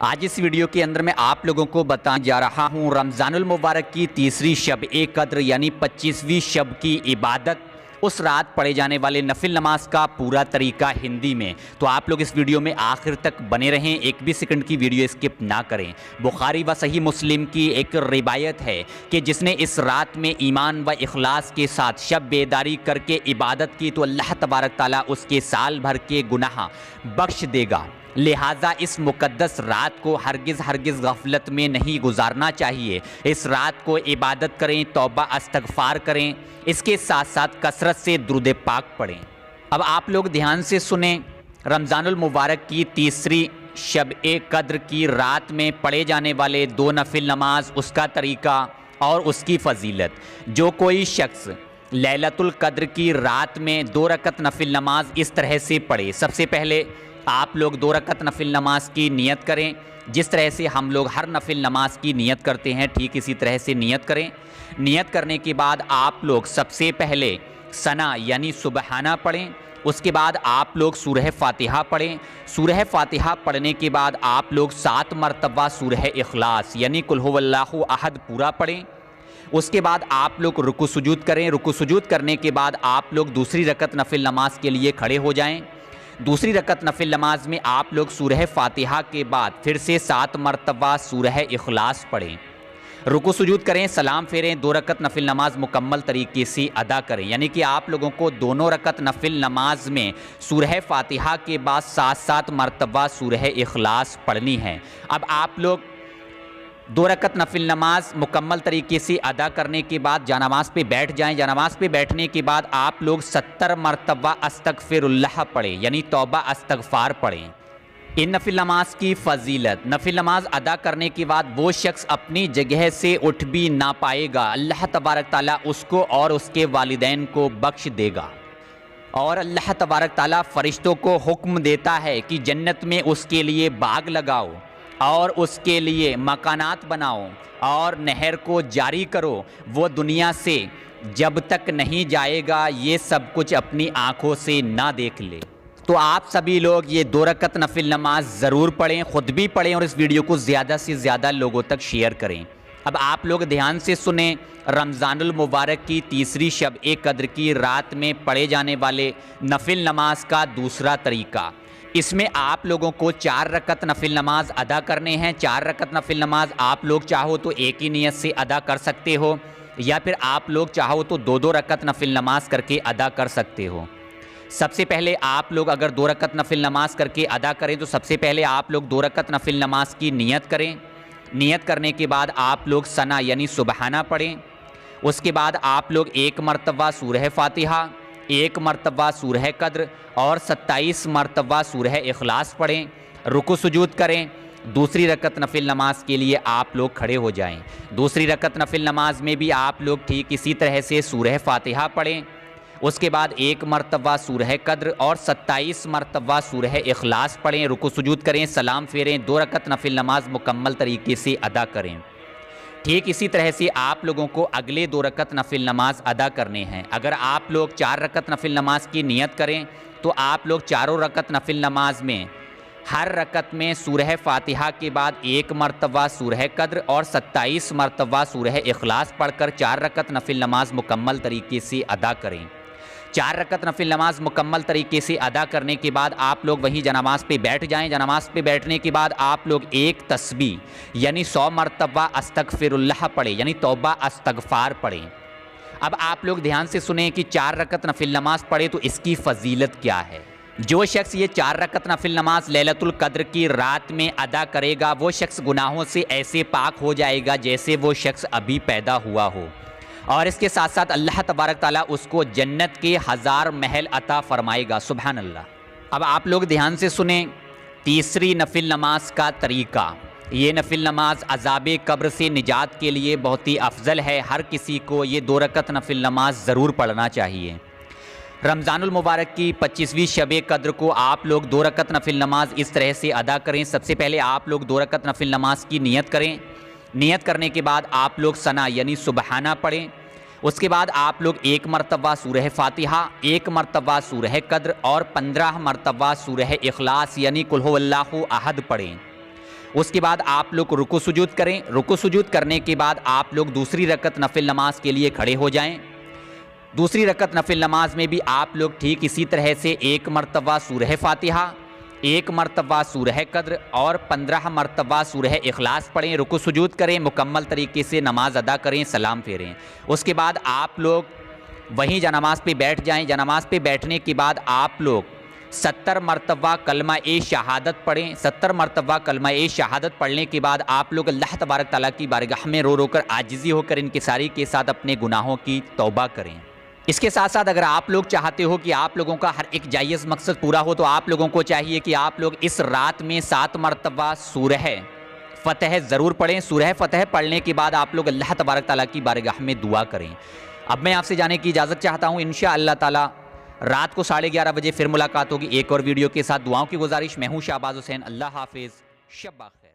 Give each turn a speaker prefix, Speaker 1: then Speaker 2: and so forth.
Speaker 1: आज इस वीडियो के अंदर मैं आप लोगों को बताने जा रहा हूँ रमज़ानुल मुबारक की तीसरी शब ए कद्र यानी 25वीं शब की इबादत, उस रात पढ़े जाने वाले नफिल नमाज का पूरा तरीका हिंदी में। तो आप लोग इस वीडियो में आखिर तक बने रहें, एक भी सेकंड की वीडियो स्किप ना करें। बुखारी व सही मुस्लिम की एक रिवायत है कि जिसने इस रात में ईमान व इखलास के साथ शब बेदारी करके इबादत की तो अल्लाह तबारक ताला उसके साल भर के गुनाह बख्श देगा। लिहाजा इस मुक़द्दस रात को हरगिज़ गफलत में नहीं गुजारना चाहिए। इस रात को इबादत करें, तौबा इस्तग़फ़ार करें, इसके साथ साथ कसरत से दुरूद पाक पढ़ें। अब आप लोग ध्यान से सुने, रमज़ानुल मुबारक की तीसरी शब ए कद्र की रात में पढ़े जाने वाले दो नफिल नमाज, उसका तरीका और उसकी फजीलत। जो कोई शख्स लैलतुल कद्र की रात में 2 रकत नफिल नमाज इस तरह से पढ़े। सबसे पहले आप लोग 2 रकत नफिल नमाज की नियत करें। जिस तरह से हम लोग हर नफिल नमाज की नियत करते हैं ठीक इसी तरह से नियत करें। नियत करने के बाद आप लोग सबसे पहले सना यानी सुबहाना पढ़ें। उसके बाद आप लोग सूरह फातिहा पढ़ें। सूरह फातिहा पढ़ने के बाद आप लोग 7 मरतबा सूरह इखलास यानी कुल हुवल्लाहु अहद पूरा पढ़ें। उसके बाद आप लोग रुकू सुजूद करें। रुकू सुजूद करने के बाद आप लोग दूसरी रकत नफिल नमाज के लिए खड़े हो जाएं। दूसरी रकत नफिल नमाज में आप लोग सूरह फातिहा के बाद फिर से 7 मरतबा सूरह इखलास पढ़ें। रुकू सुजूद करें, सलाम फेरें, 2 रकत नफिल नमाज मुकम्मल तरीके से अदा करें। यानी कि आप लोगों को दोनों रकत नफिल नमाज में सूरह फातिहा के बाद 7-7 मरतबा सूरह इखलास पढ़नी है। अब आप लोग 2 रकत नफिल नमाज मुकम्मल तरीके से अदा करने के बाद जानमाज पे बैठ जाएं। जानमाज पे बैठने के बाद आप लोग 70 मरतबा अस्तगफिरुल्लाह पढ़ें यानी तौबा इस्तग़फ़ार पढ़ें। इन नफिल नमाज की फजीलत, नफिल नमाज अदा करने के बाद वो शख्स अपनी जगह से उठ भी ना पाएगा, अल्लाह तबारक ताला उसको और उसके वालिदैन को बख्श देगा। और अल्लाह तबारक ताला फरिश्तों को हुक्म देता है कि जन्नत में उसके लिए बाग लगाओ और उसके लिए मकानात बनाओ और नहर को जारी करो। वो दुनिया से जब तक नहीं जाएगा ये सब कुछ अपनी आँखों से ना देख ले। तो आप सभी लोग ये 2 रकत नफिल नमाज ज़रूर पढ़ें, ख़ुद भी पढ़ें और इस वीडियो को ज़्यादा से ज़्यादा लोगों तक शेयर करें। अब आप लोग ध्यान से सुने, रमज़ानुल मुबारक की तीसरी शब ए कद्र की रात में पढ़े जाने वाले नफिल नमाज का दूसरा तरीका। इसमें आप लोगों को 4 रकत नफिल नमाज अदा करने हैं। 4 रकत नफिल नमाज आप लोग चाहो तो एक ही नियत से अदा कर सकते हो या फिर आप लोग चाहो तो 2-2 रकत नफिल नमाज करके अदा कर सकते हो। सबसे पहले आप लोग अगर 2 रकत नफिल नमाज करके अदा करें तो सबसे पहले आप लोग 2 रकत नफिल नमाज की नियत करें। नियत करने के बाद आप लोग सना यानी सुबहाना पढ़ें। उसके बाद आप लोग 1 मरतबा सूरह फातिहा, 1 मरतबा सूरह कद्र और 27 मरतबा सूरह इखलास पढ़ें। रुकू सुजूद करें। दूसरी रकत नफिल नमाज के लिए आप लोग खड़े हो जाएं। दूसरी रकत नफिल नमाज में भी आप लोग ठीक इसी तरह से सूरह फातिहा पढ़ें। उसके बाद 1 मरतबा सूरह कद्र और 27 मरतबा सूरह इखलास पढ़ें। रुकू सुजूद करें, सलाम फेरें, 2 रकत नफिल नमाज मुकम्मल तरीके से अदा करें। ठीक इसी तरह से आप लोगों को अगले 2 रकत नफिल नमाज अदा करने हैं। अगर आप लोग 4 रकत नफिल नमाज की नियत करें तो आप लोग चारों रकत नफिल नमाज में हर रकत में सूरह फातिहा के बाद 1 मरतबा सूरह कद्र और 27 मरतबा सूरह इखलास पढ़कर 4 रकत नफिल नमाज मुकम्मल तरीके से अदा करें। 4 रकत नफिल नमाज मुकम्मल तरीके से अदा करने के बाद आप लोग वहीं जनामाज पे बैठ जाएं। जनामाज पे बैठने के बाद आप लोग एक तस्बीह यानी 100 मरतबा अस्तगफिरुल्लाह पढ़ें यानी तौबा इस्तग़फ़ार पढ़ें। अब आप लोग ध्यान से सुने कि 4 रकत नफिल नमाज पढ़े तो इसकी फजीलत क्या है। जो शख्स ये 4 रकत नफिल नमाज लैलतुल कद्र की रात में अदा करेगा वो शख्स गुनाहों से ऐसे पाक हो जाएगा जैसे वो शख्स अभी पैदा हुआ हो। और इसके साथ साथ अल्लाह तबारक ताला उसको जन्नत के 1000 महल अता फरमाएगा। सुभान अल्लाह। अब आप लोग ध्यान से सुने, तीसरी नफिल नमाज का तरीका। ये नफिल नमाज अज़ाब कब्र से निजात के लिए बहुत ही अफजल है। हर किसी को ये 2 रकत नफिल नमाज ज़रूर पढ़ना चाहिए। रमज़ानुल मुबारक की 25वीं शब ए कद्र को आप लोग 2 रकत नफिल नमाज इस तरह से अदा करें। सबसे पहले आप लोग 2 रकत नफिल नमाज की नियत करें। नियत करने के बाद आप लोग सना यानी सुबहाना पढ़ें। उसके बाद आप लोग 1 मरतबा सूरह फातिहा, 1 मरतबा सूरह कद्र और 15 मरतबा सूरह इखलास यानी कुल हुवल्लाहु अहद पढ़ें। उसके बाद आप लोग रुकू सुजूद करें। रुकू सुजूद करने के बाद आप लोग दूसरी रकत नफिल नमाज के लिए खड़े हो जाएं। दूसरी रकत नफिल नमाज में भी आप लोग ठीक इसी तरह से 1 मरतबा सूरह फातिहा, 1 मरतबा सूरह कद्र और 15 मरतबा सूरह इखलास पढ़ें। रुकू सुजूद करें, मुकम्मल तरीके से नमाज अदा करें, सलाम फेरें। उसके बाद आप लोग वहीं जनामाज पे बैठ जाएं। जनामाज पे बैठने के बाद आप लोग 70 मरतबा कलमा ए शहादत पढ़ें। 70 मरतबा कलमा ए शहादत पढ़ने के बाद आप लोग अल्लाह तबारक ताला की बारगाह में रो रो कर आजिज़ी होकर इनकिसारी के साथ अपने गुनाहों की तौबा करें। इसके साथ साथ अगर आप लोग चाहते हो कि आप लोगों का हर एक जायज़ मकसद पूरा हो, तो आप लोगों को चाहिए कि आप लोग इस रात में 7 मरतबा सूरह फ़तह ज़रूर पढ़ें। सूरह फ़तह पढ़ने के बाद आप लोग अल्लाह तबारक ताला की बारगाह में दुआ करें। अब मैं आपसे जाने की इजाज़त चाहता हूँ। इंशाअल्लाह ताला रात को 11:30 बजे फिर मुलाकात होगी एक और वीडियो के साथ। दुआओं की गुजारिश। मैं हूँ शाहबाज हुसैन। अल्लाह हाफिज़, शब खैर।